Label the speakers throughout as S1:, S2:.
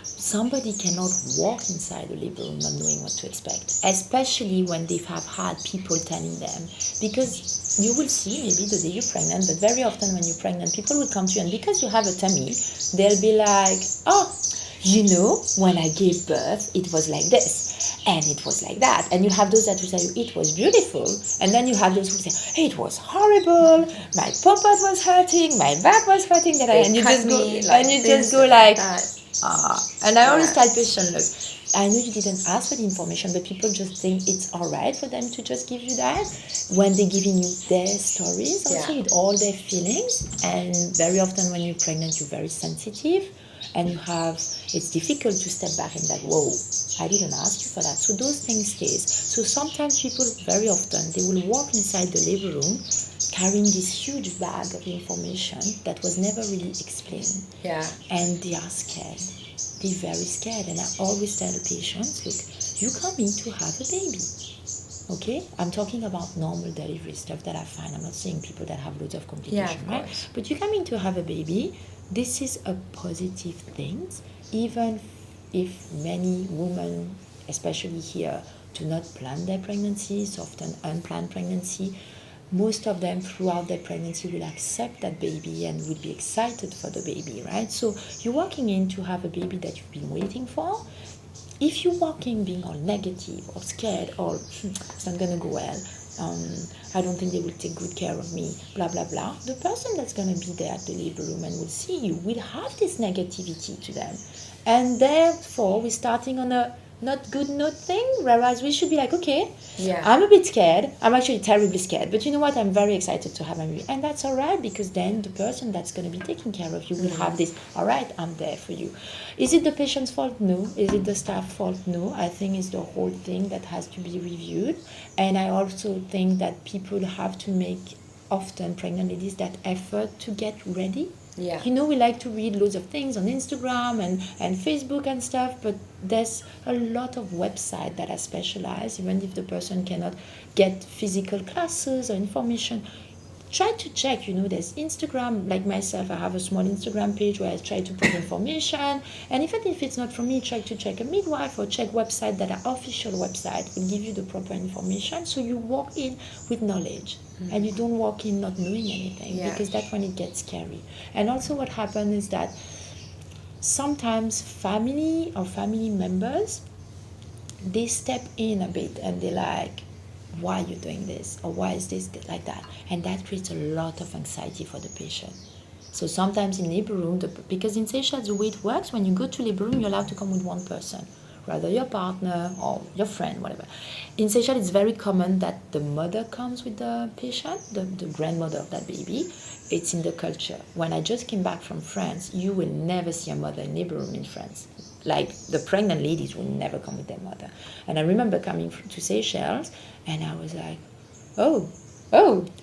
S1: Somebody cannot walk inside a labor room not knowing what to expect, especially when they have had people telling them. Because you will see maybe the day you're pregnant, but very often when you're pregnant, people will come to you, and because you have a tummy, they'll be like, oh, you know, when I gave birth, it was like this, and it was like that. And you have those that will tell you, it was beautiful. And then you have those who say, hey, it was horrible, my poppet was hurting, my back was hurting, and you just go like, and I always tell patients, look, I know you didn't ask for the information, but people just think it's all right for them to just give you that when they're giving you their stories, also with all their feelings. And very often when you're pregnant, you're very sensitive, and it's difficult to step back and like, whoa, I didn't ask you for that. So those things stays. So sometimes people, very often, they will walk inside the labor room carrying this huge bag of information that was never really explained.
S2: Yeah.
S1: And they are scared. They're very scared. And I always tell the patients, look, you come in to have a baby. Okay? I'm talking about normal delivery stuff that I find. I'm not saying people that have loads of complications, right? But you come in to have a baby. This is a positive thing. Even if many women, especially here, do not plan their pregnancies, often unplanned pregnancy, most of them throughout their pregnancy will accept that baby and will be excited for the baby, right? So you're walking in to have a baby that you've been waiting for. If you walk in being all negative or scared or it's not going to go well, I don't think they will take good care of me, blah, blah, blah, the person that's going to be there at the labor room and will see you will have this negativity to them. And therefore, we're starting on a not good note thing, whereas we should be like, okay, I'm a bit scared. I'm actually terribly scared. But you know what? I'm very excited to have a baby. And that's all right, because then the person that's going to be taking care of you will have this, all right, I'm there for you. Is it the patient's fault? No. Is it the staff fault? No. I think it's the whole thing that has to be reviewed. And I also think that people have to make, often pregnant ladies, that effort to get ready.
S2: Yeah.
S1: You know, we like to read loads of things on Instagram and Facebook and stuff, but there's a lot of websites that are specialized, even if the person cannot get physical classes or information. Try to check, you know, there's Instagram, like myself, I have a small Instagram page where I try to put information, and even if it's not for me, try to check a midwife or check websites that are official websites, will give you the proper information, so you walk in with knowledge, and you don't walk in not knowing anything, because that's when it gets scary. And also what happens is that sometimes family or family members, they step in a bit and they're like, why are you doing this, or why is this like that, and that creates a lot of anxiety for the patient. So sometimes in labor room, because in Seychelles the way it works, when you go to labor room, you're allowed to come with one person, rather your partner or your friend, whatever. In Seychelles it's very common that the mother comes with the patient, the grandmother of that baby. It's in the culture. When I just came back from France, you will never see a mother in labor room in France. Like, the pregnant ladies will never come with their mother. And I remember coming to Seychelles, and I was like, oh,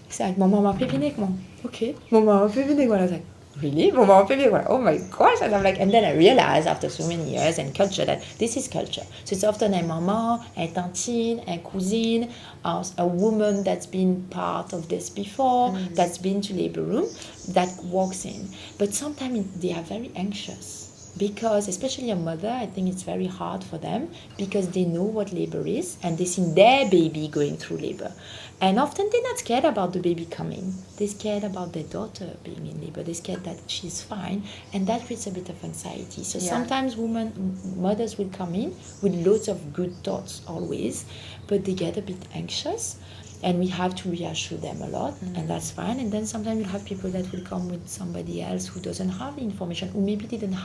S1: it's like, mon maman peut venir, mon, okay, mon maman peut venir. I was like, really? Mon maman peut venir? Oh my gosh. And I'm like, and then I realized after so many years and culture that this is culture. So it's often a maman, a tantine, a cousine, a woman that's been part of this before, that's been to labor room, that walks in. But sometimes they are very anxious. Because, especially a mother, I think it's very hard for them because they know what labor is and they see their baby going through labor. And often they're not scared about the baby coming. They're scared about their daughter being in labor. They're scared that she's fine, and that creates a bit of anxiety. So sometimes mothers will come in with loads of good thoughts always, but they get a bit anxious. And we have to reassure them a lot, and that's fine. And then sometimes you'll have people that will come with somebody else who doesn't have the information, who maybe didn't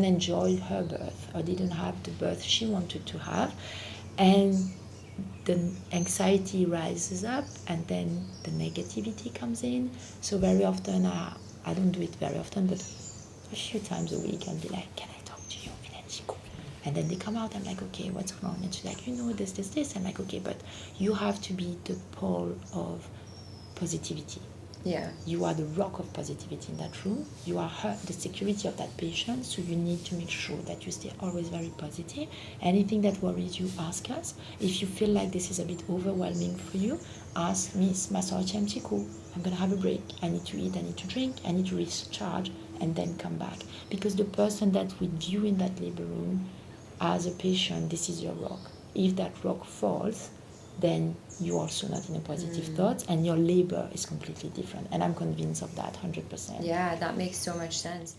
S1: enjoy her birth, or didn't have the birth she wanted to have. And the anxiety rises up, and then the negativity comes in. So very often, I don't do it very often, but a few times a week, I'll be like, can I talk to you? And then they come out, I'm like, okay, what's wrong? And she's like, you know, this. I'm like, okay, but you have to be the pole of positivity.
S2: Yeah.
S1: You are the rock of positivity in that room. You are the security of that patient, so you need to make sure that you stay always very positive. Anything that worries you, ask us. If you feel like this is a bit overwhelming for you, ask Miss Massage. I'm going to have a break. I need to eat, I need to drink, I need to recharge, and and then come back. Because the person that with you in that labor room as a patient, this is your rock. If that rock falls, then you're also not in a positive thought, and your labor is completely different. And I'm convinced of that 100%.
S2: Yeah, that makes so much sense.